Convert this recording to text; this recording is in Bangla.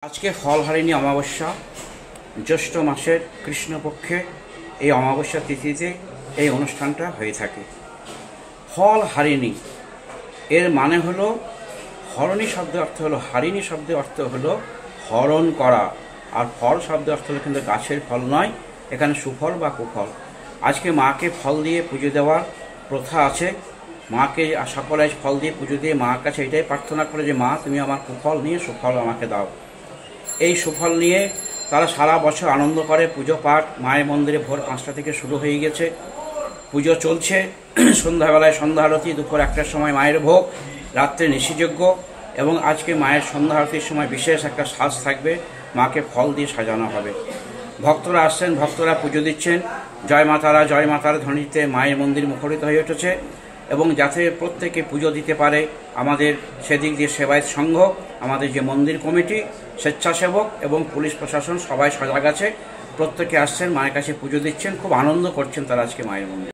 আজকে ফলহারিণী অমাবস্যা, জ্যৈষ্ঠ মাসের কৃষ্ণপক্ষে এই অমাবস্যা তিথিতে এই অনুষ্ঠানটা হয়ে থাকে। ফলহারিণী এর মানে হলো, হরণী শব্দের অর্থ হলো, হারিণী শব্দের অর্থ হলো হরণ করা, আর ফল শব্দের অর্থ হলো কিন্তু গাছের ফল নয়, এখানে সুফল বা কুফল। আজকে মাকে ফল দিয়ে পুজো দেওয়ার প্রথা আছে। মাকে সকলে ফল দিয়ে পুজো দিয়ে মার কাছে এটাই প্রার্থনা করে যে মা, তুমি আমার কুফল নিয়ে সুফল আমাকে দাও। এই সুফল নিয়ে তারা সারা বছর আনন্দ করে। পুজো পাঠ মায়ের মন্দিরে ভোর 5টা থেকে শুরু হয়ে গেছে, পুজো চলছে। সন্ধ্যাবেলায় সন্ধ্যা আরতি, দুপুর 1টার সময় মায়ের ভোগ, রাত্রে নিশিযজ্ঞ, এবং আজকে মায়ের সন্ধ্যা আরতির সময় বিশেষ একটা সাজ থাকবে, মাকে ফল দিয়ে সাজানো হবে। ভক্তরা আসছেন, ভক্তরা পুজো দিচ্ছেন। জয় মাতারা জয় মাতারা ধ্বনিতে মায়ের মন্দির মুখরিত হয়ে উঠেছে, এবং যাতে প্রত্যেকে পুজো দিতে পারে, আমাদের সেদিক দিয়ে সেবায়ত সংঘ, আমাদের যে মন্দির কমিটি, স্বেচ্ছাসেবক এবং পুলিশ প্রশাসন সবাই সজাগ আছে। প্রত্যেকে আসছেন, মায়ের কাছে পুজো দিচ্ছেন, খুব আনন্দ করছেন তারা আজকে মায়ের মন্দির।